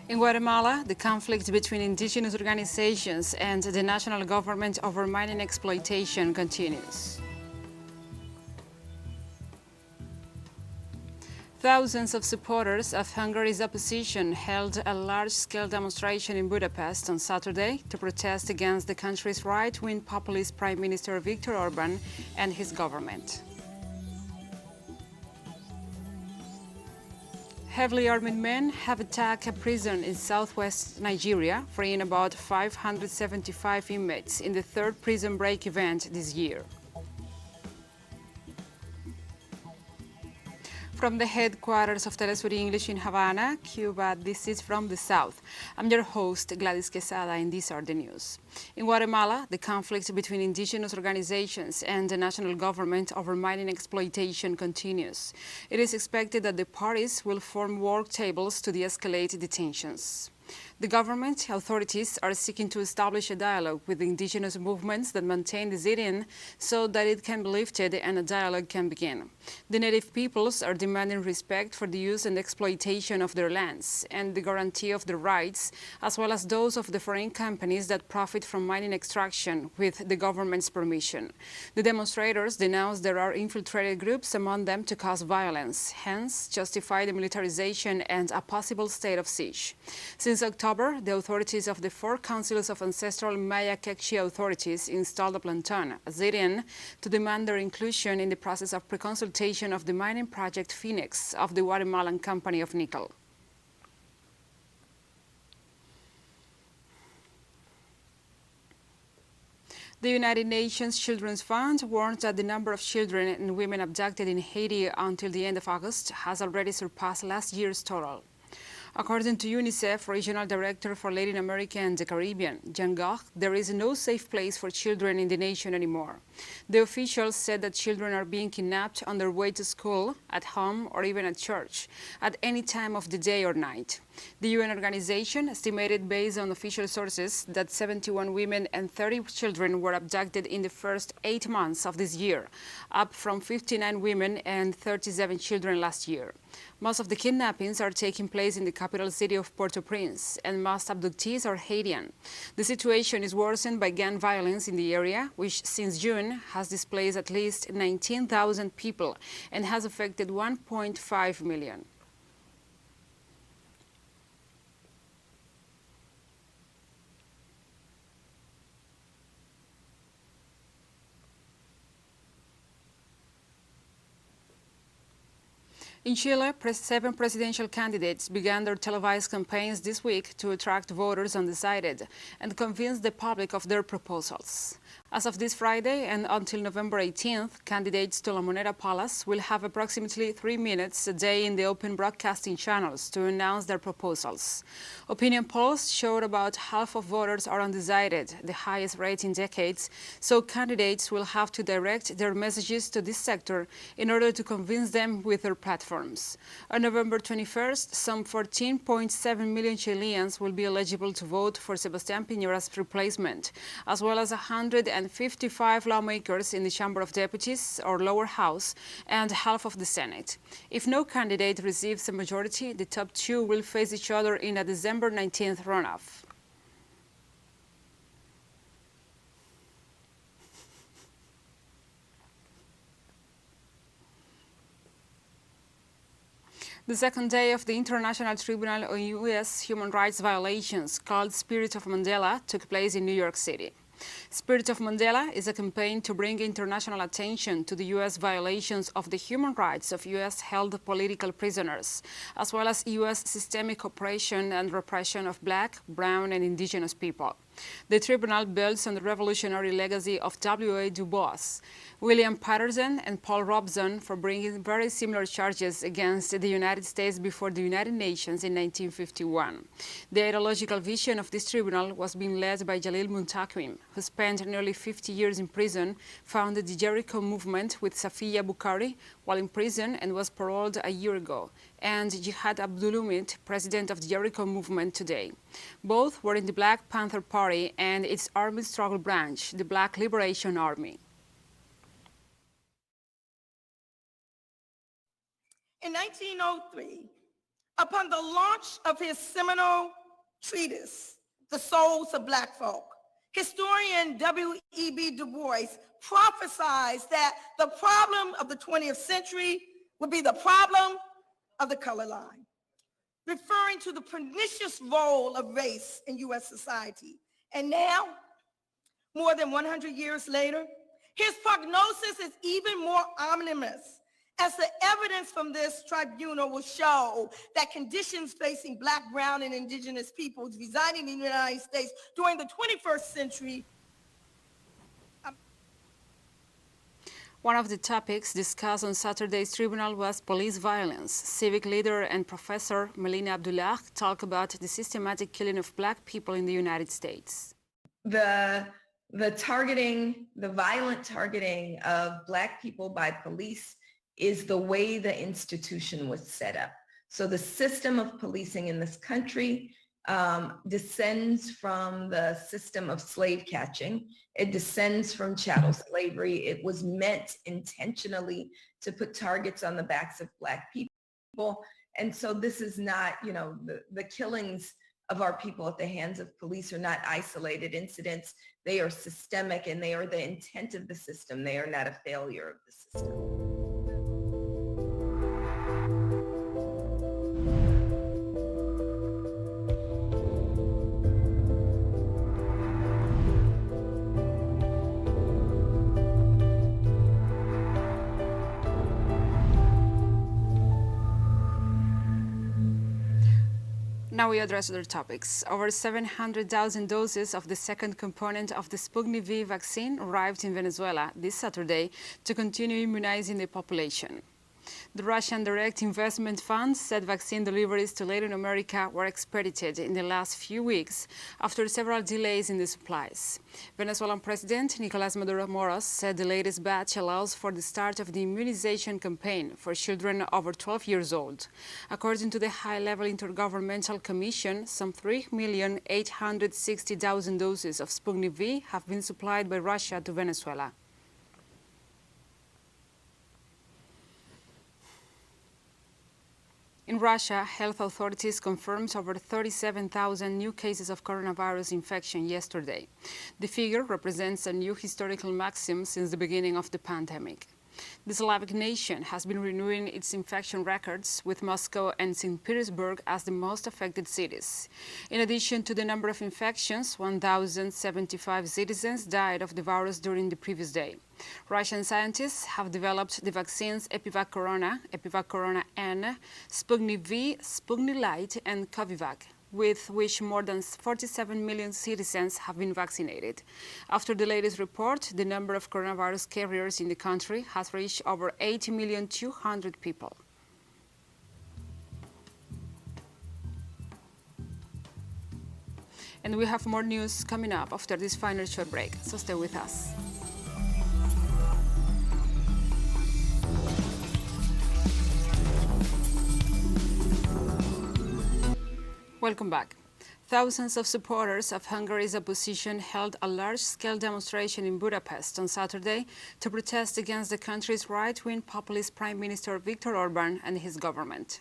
In Guatemala, the conflict between indigenous organizations and the national government over mining exploitation continues. Thousands of supporters of Hungary's opposition held a large-scale demonstration in Budapest on Saturday to protest against the country's right-wing populist Prime Minister Viktor Orbán and his government. Heavily armed men have attacked a prison in southwest Nigeria, freeing about 575 inmates in the third prison break event this year. From the headquarters of TeleSUR English in Havana, Cuba, this is From the South. I'm your host, Gladys Quesada, and these are the news. In Guatemala, the conflict between indigenous organizations and the national government over mining exploitation continues. It is expected that the parties will form work tables to de-escalate the tensions. The government authorities are seeking to establish a dialogue with the indigenous movements that maintain the sit-in so that it can be lifted and a dialogue can begin. The native peoples are demanding respect for the use and exploitation of their lands and the guarantee of their rights, as well as those of the foreign companies that profit from mining extraction with the government's permission. The demonstrators denounce there are infiltrated groups among them to cause violence, hence justify the militarization and a possible state of siege. Since October, the authorities of the four councils of ancestral Maya Kekchi authorities installed a planton, a sit-in, to demand their inclusion in the process of pre-consultation of the mining project Phoenix of the Guatemalan Company of Nickel. The United Nations Children's Fund warns that the number of children and women abducted in Haiti until the end of August has already surpassed last year's total. According to UNICEF Regional Director for Latin America and the Caribbean, Julian Assanges, there is no safe place for children in the nation anymore. The officials said that children are being kidnapped on their way to school, at home, or even at church, at any time of the day or night. The UN organization estimated, based on official sources, that 71 women and 30 children were abducted in the first 8 months of this year, up from 59 women and 37 children last year. Most of the kidnappings are taking place in the capital city of Port-au-Prince, and most abductees are Haitian. The situation is worsened by gang violence in the area, which since June has displaced at least 19,000 people and has affected 1.5 million. In Chile, 7 presidential candidates began their televised campaigns this week to attract voters undecided and convince the public of their proposals. As of this Friday and until November 18th, candidates to La Moneda Palace will have approximately 3 minutes a day in the open broadcasting channels to announce their proposals. Opinion polls showed about half of voters are undecided, the highest rate in decades, so candidates will have to direct their messages to this sector in order to convince them with their platforms. On November 21st, some 14.7 million Chileans will be eligible to vote for Sebastián Piñera's replacement, as well as 155 lawmakers in the Chamber of Deputies, or lower house, and half of the Senate. If no candidate receives a majority, the top 2 will face each other in a December 19th runoff. The second day of the International Tribunal on U.S. human rights violations, called Spirit of Mandela, took place in New York City. Spirit of Mandela is a campaign to bring international attention to the U.S. violations of the human rights of U.S.-held political prisoners, as well as U.S. systemic oppression and repression of Black, brown, and indigenous people. The tribunal builds on the revolutionary legacy of W.A. Du Bois, William Patterson, and Paul Robeson for bringing very similar charges against the United States before the United Nations in 1951. The ideological vision of this tribunal was being led by Jalil Muntaqim, who spent nearly 50 years in prison, founded the Jericho movement with Safiya Bukhari while in prison and was paroled a year ago, and Jihad Abdulhamid, president of the Jericho movement today. Both were in the Black Panther Party and its armed struggle branch, the Black Liberation Army. In 1903, Upon the launch of his seminal treatise, The Souls of Black Folk, historian W.E.B. Du Bois prophesies that the problem of the 20th century would be the problem of the color line, referring to the pernicious role of race in U.S. society. And now, more than 100 years later, his prognosis is even more ominous, as the evidence from this tribunal will show that conditions facing Black, brown, and indigenous peoples residing in the United States during the 21st century. One of the topics discussed on Saturday's tribunal was police violence. Civic leader and professor Melina Abdullah talked about the systematic killing of Black people in the United States. The violent targeting of Black people by police is the way the institution was set up. So the system of policing in this country descends from the system of slave catching. It descends from chattel slavery. It was meant intentionally to put targets on the backs of Black people. And so this is not, the killings of our people at the hands of police are not isolated incidents. They are systemic, and they are the intent of the system. They are not a failure of the system. Now we address other topics. Over 700,000 doses of the second component of the Sputnik V vaccine arrived in Venezuela this Saturday to continue immunizing the population. The Russian Direct Investment Fund said vaccine deliveries to Latin America were expedited in the last few weeks after several delays in the supplies. Venezuelan President Nicolás Maduro Moros said the latest batch allows for the start of the immunization campaign for children over 12 years old. According to the high-level Intergovernmental Commission, some 3,860,000 doses of Sputnik V have been supplied by Russia to Venezuela. In Russia, health authorities confirmed over 37,000 new cases of coronavirus infection yesterday. The figure represents a new historical maximum since the beginning of the pandemic. The Slavic nation has been renewing its infection records, with Moscow and St. Petersburg as the most affected cities. In addition to the number of infections, 1,075 citizens died of the virus during the previous day. Russian scientists have developed the vaccines Epivac Corona N, Sputnik V, Sputnik Light, and Covivac, with which more than 47 million citizens have been vaccinated. After the latest report, the number of coronavirus carriers in the country has reached over 80,200,000 people. And we have more news coming up after this final short break, so stay with us. Welcome back. Thousands of supporters of Hungary's opposition held a large-scale demonstration in Budapest on Saturday to protest against the country's right-wing populist Prime Minister Viktor Orbán and his government.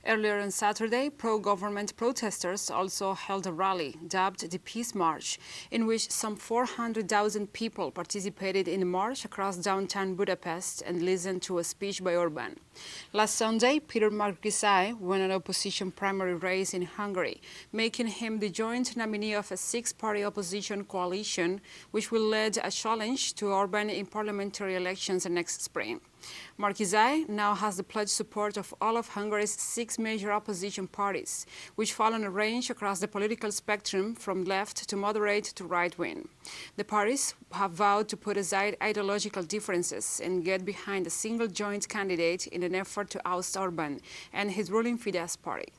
Earlier on Saturday, pro-government protesters also held a rally dubbed the Peace March, in which some 400,000 people participated in the march across downtown Budapest and listened to a speech by Orbán. Last Sunday, Peter Markizai won an opposition primary race in Hungary, making him the joint nominee of a six-party opposition coalition, which will lead a challenge to Orbán in parliamentary elections next spring. Markizai now has the pledged support of all of Hungary's six major opposition parties, which fall on a range across the political spectrum from left to moderate to right-wing. The parties have vowed to put aside ideological differences and get behind a single joint candidate in an effort to oust Orbán and his ruling Fidesz party.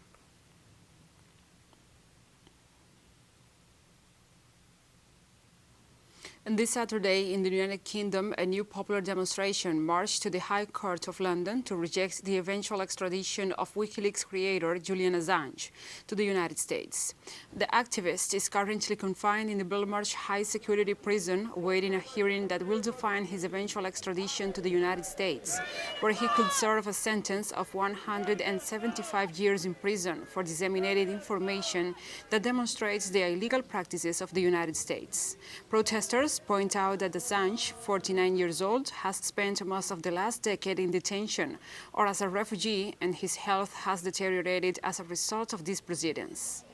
And this Saturday, in the United Kingdom, a new popular demonstration marched to the High Court of London to reject the eventual extradition of WikiLeaks creator Julian Assange to the United States. The activist is currently confined in the Belmarsh High Security Prison, awaiting a hearing that will define his eventual extradition to the United States, where he could serve a sentence of 175 years in prison for disseminating information that demonstrates the illegal practices of the United States. Protesters point out that Assange, 49 years old, has spent most of the last decade in detention or as a refugee, and his health has deteriorated as a result of these proceedings.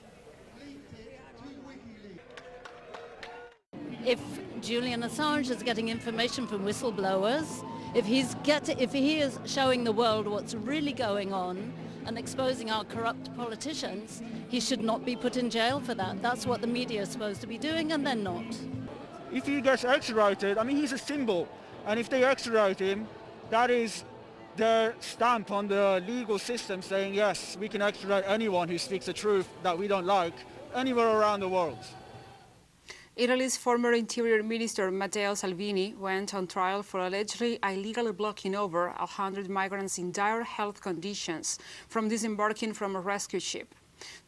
If Julian Assange is getting information from whistleblowers, if he is showing the world what's really going on and exposing our corrupt politicians, he should not be put in jail for that. That's what the media is supposed to be doing, and they're not. If he gets extradited, I mean, he's a symbol. And if they extradite him, that is their stamp on the legal system saying, yes, we can extradite anyone who speaks the truth that we don't like anywhere around the world. Italy's former Interior Minister Matteo Salvini went on trial for allegedly illegally blocking over 100 migrants in dire health conditions from disembarking from a rescue ship.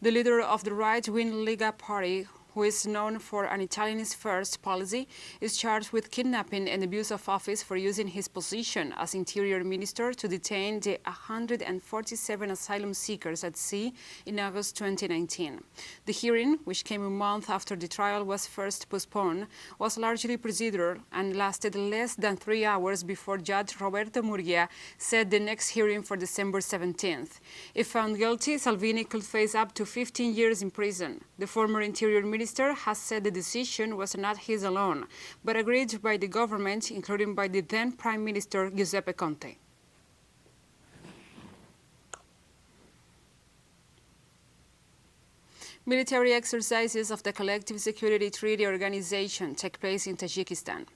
The leader of the right-wing Lega party, who is known for an Italians first policy, is charged with kidnapping and abuse of office for using his position as Interior Minister to detain the 147 asylum seekers at sea in August 2019. The hearing, which came a month after the trial was first postponed, was largely procedural and lasted less than 3 hours before Judge Roberto Murgia set the next hearing for December 17th. If found guilty, Salvini could face up to 15 years in prison. The former Interior Minister has said the decision was not his alone, but agreed by the government, including by the then Prime Minister Giuseppe Conte. Military exercises of the Collective Security Treaty Organization take place in Tajikistan.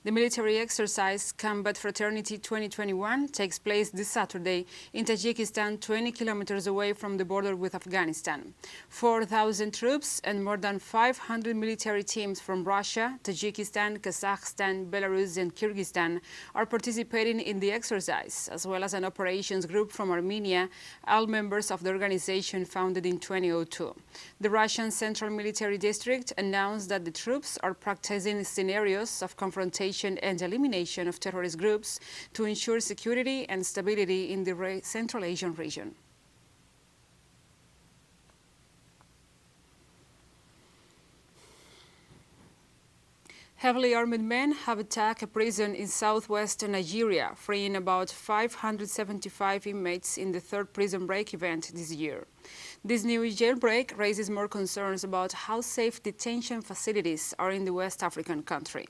The military exercise Combat Fraternity 2021 takes place this Saturday in Tajikistan, 20 kilometers away from the border with Afghanistan. 4,000 troops and more than 500 military teams from Russia, Tajikistan, Kazakhstan, Belarus and Kyrgyzstan are participating in the exercise, as well as an operations group from Armenia, all members of the organization founded in 2002. The Russian Central Military District announced that the troops are practicing scenarios of confrontation and elimination of terrorist groups to ensure security and stability in the Central Asian region. Heavily armed men have attacked a prison in southwestern Nigeria, freeing about 575 inmates in the third prison break event this year. This new jailbreak raises more concerns about how safe detention facilities are in the West African country.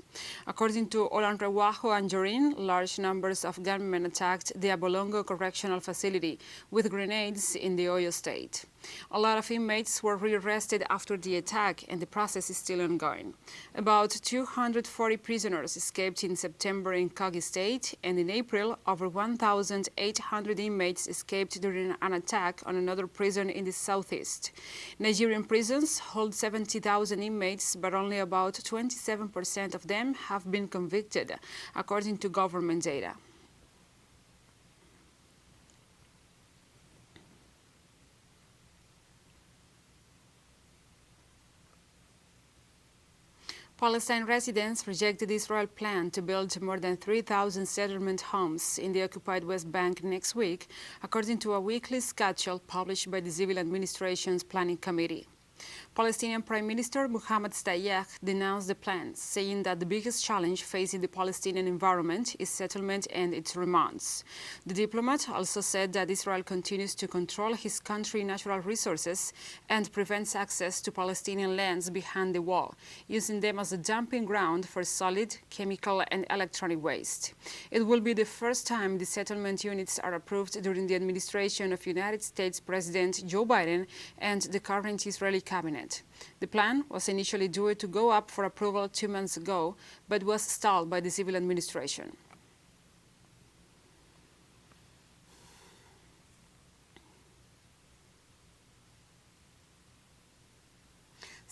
According to Olanrewajo and Jorin, large numbers of gunmen attacked the Abolongo Correctional Facility with grenades in the Oyo state. A lot of inmates were rearrested after the attack, and the process is still ongoing. About 240 prisoners escaped in September in Kogi State, and in April, over 1,800 inmates escaped during an attack on another prison in the southeast. Nigerian prisons hold 70,000 inmates, but only about 27% of them have been convicted, according to government data. Palestine residents rejected Israel's plan to build more than 3,000 settlement homes in the occupied West Bank next week, according to a weekly schedule published by the Civil Administration's Planning Committee. Palestinian Prime Minister Mohammed Stayeh denounced the plan, saying that the biggest challenge facing the Palestinian environment is settlement and its demands. The diplomat also said that Israel continues to control his country's natural resources and prevents access to Palestinian lands behind the wall, using them as a dumping ground for solid, chemical and electronic waste. It will be the first time the settlement units are approved during the administration of United States President Joe Biden and the current Israeli cabinet. The plan was initially due to go up for approval 2 months ago, but was stalled by the civil administration.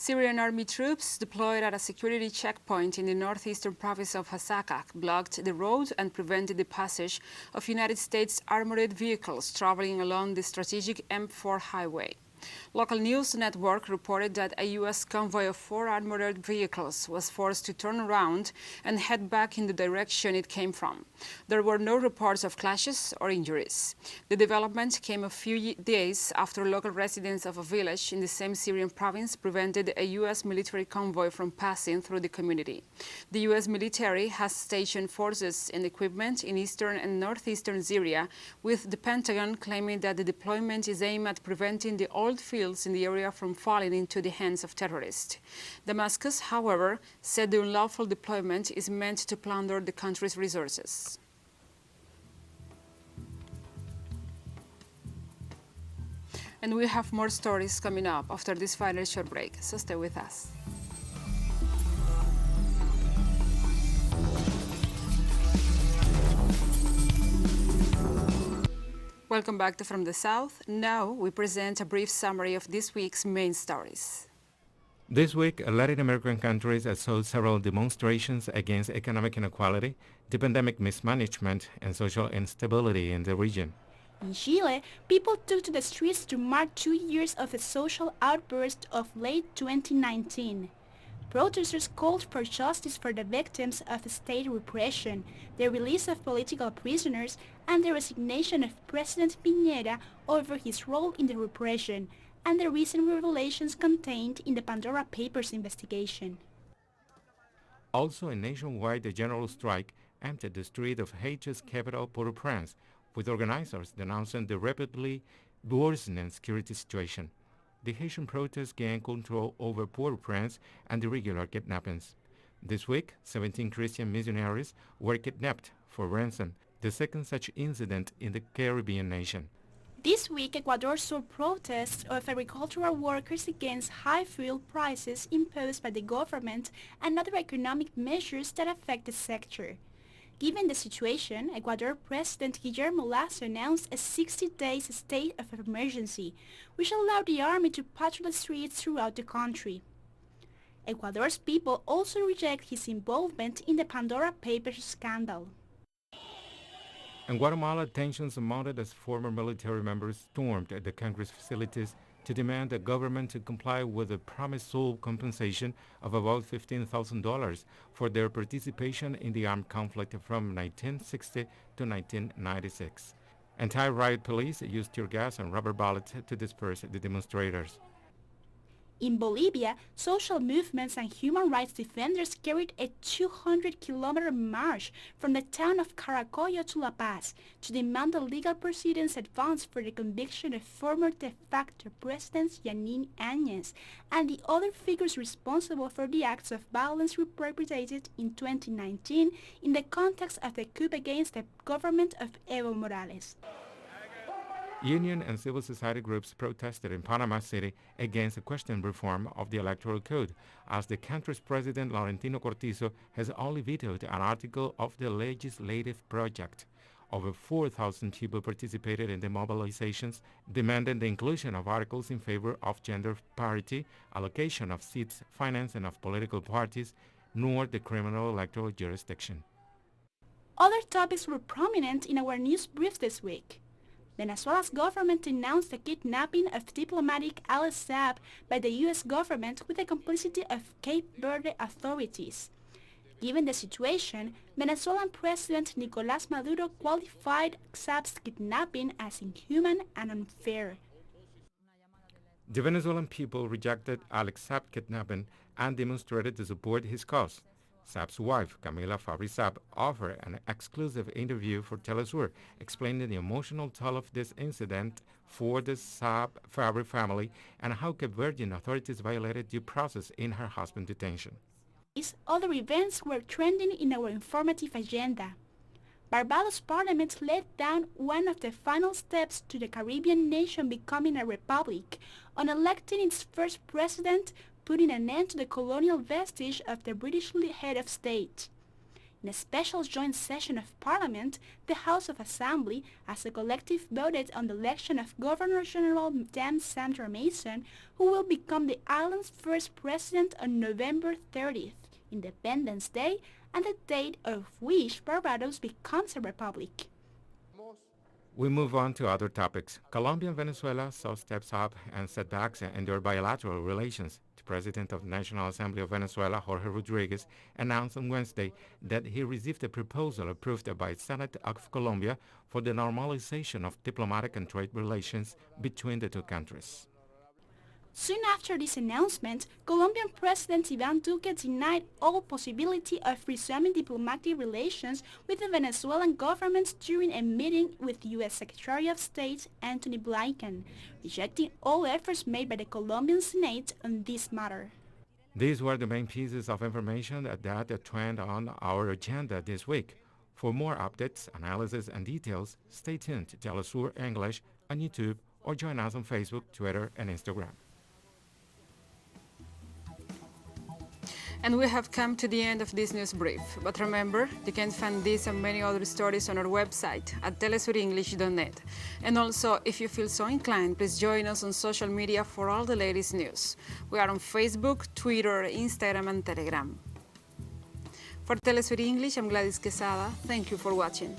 Syrian army troops deployed at a security checkpoint in the northeastern province of Hasakah blocked the road and prevented the passage of United States armored vehicles traveling along the strategic M4 highway. Local news network reported that a U.S. convoy of 4 armored vehicles was forced to turn around and head back in the direction it came from. There were no reports of clashes or injuries. The development came a few days after local residents of a village in the same Syrian province prevented a U.S. military convoy from passing through the community. The U.S. military has stationed forces and equipment in eastern and northeastern Syria, with the Pentagon claiming that the deployment is aimed at preventing the oil fields in the area from falling into the hands of terrorists. Damascus, however, said the unlawful deployment is meant to plunder the country's resources. And we have more stories coming up after this final short break, so stay with us. Welcome back to From the South. Now we present a brief summary of this week's main stories. This week, Latin American countries saw several demonstrations against economic inequality, the pandemic mismanagement, and social instability in the region. In Chile, people took to the streets to mark 2 years of the social outburst of late 2019. Protesters called for justice for the victims of state repression, the release of political prisoners, and the resignation of President Piñera over his role in the repression, and the recent revelations contained in the Pandora Papers investigation. Also, a nationwide general strike entered the street of Haiti's capital, Port-au-Prince, with organizers denouncing the rapidly worsening security situation. The Haitian protests gained control over Port-au-Prince and irregular kidnappings. This week, 17 Christian missionaries were kidnapped for ransom, the second such incident in the Caribbean nation. This week, Ecuador saw protests of agricultural workers against high fuel prices imposed by the government and other economic measures that affect the sector. Given the situation, Ecuador President Guillermo Lasso announced a 60-day state of emergency, which allowed the army to patrol the streets throughout the country. Ecuador's people also reject his involvement in the Pandora Papers scandal. In Guatemala, tensions mounted as former military members stormed the country's facilities to demand the government to comply with the promised sole compensation of about $15,000 for their participation in the armed conflict from 1960 to 1996. Anti-riot police used tear gas and rubber bullets to disperse the demonstrators. In Bolivia, social movements and human rights defenders carried a 200-kilometer march from the town of Caracollo to La Paz to demand the legal proceedings advance for the conviction of former de facto President Julian Assanges and the other figures responsible for the acts of violence perpetrated in 2019 in the context of the coup against the government of Evo Morales. Union and civil society groups protested in Panama City against the questioned reform of the Electoral Code, as the country's president, Laurentino Cortizo, has only vetoed an article of the legislative project. Over 4,000 people participated in the mobilizations, demanding the inclusion of articles in favor of gender parity, allocation of seats, financing of political parties, nor the criminal electoral jurisdiction. Other topics were prominent in our news brief this week. Venezuela's government announced the kidnapping of diplomatic Alex Saab by the U.S. government with the complicity of Cape Verde authorities. Given the situation, Venezuelan President Nicolás Maduro qualified Saab's kidnapping as inhuman and unfair. The Venezuelan people rejected Alex Saab's kidnapping and demonstrated to support his cause. Saab's wife, Camila Fabri Saab, offered an exclusive interview for TeleSUR, explaining the emotional toll of this incident for the Saab Fabri family and how Cape Verdean authorities violated due process in her husband's detention. These other events were trending in our informative agenda. Barbados Parliament laid down one of the final steps to the Caribbean nation becoming a republic on electing its first president, putting an end to the colonial vestige of the British head of state. In a special joint session of Parliament, the House of Assembly, as a collective, voted on the election of Governor-General James Sandra Mason, who will become the island's first president on November 30th, Independence Day, and the date of which Barbados becomes a republic. We move on to other topics. Colombia and Venezuela saw steps up and setbacks in their bilateral relations. The President of the National Assembly of Venezuela, Jorge Rodriguez, announced on Wednesday that he received a proposal approved by the Senate of Colombia for the normalization of diplomatic and trade relations between the two countries. Soon after this announcement, Colombian President Iván Duque denied all possibility of resuming diplomatic relations with the Venezuelan government during a meeting with U.S. Secretary of State Antony Blinken, rejecting all efforts made by the Colombian Senate on this matter. These were the main pieces of information that trend on our agenda this week. For more updates, analysis, and details, stay tuned to TeleSUR English on YouTube or join us on Facebook, Twitter, and Instagram. And we have come to the end of this news brief. But remember, you can find this and many other stories on our website at telesurenglish.net. And also, if you feel so inclined, please join us on social media for all the latest news. We are on Facebook, Twitter, Instagram, and Telegram. For TeleSUR English, I'm Gladys Quesada. Thank you for watching.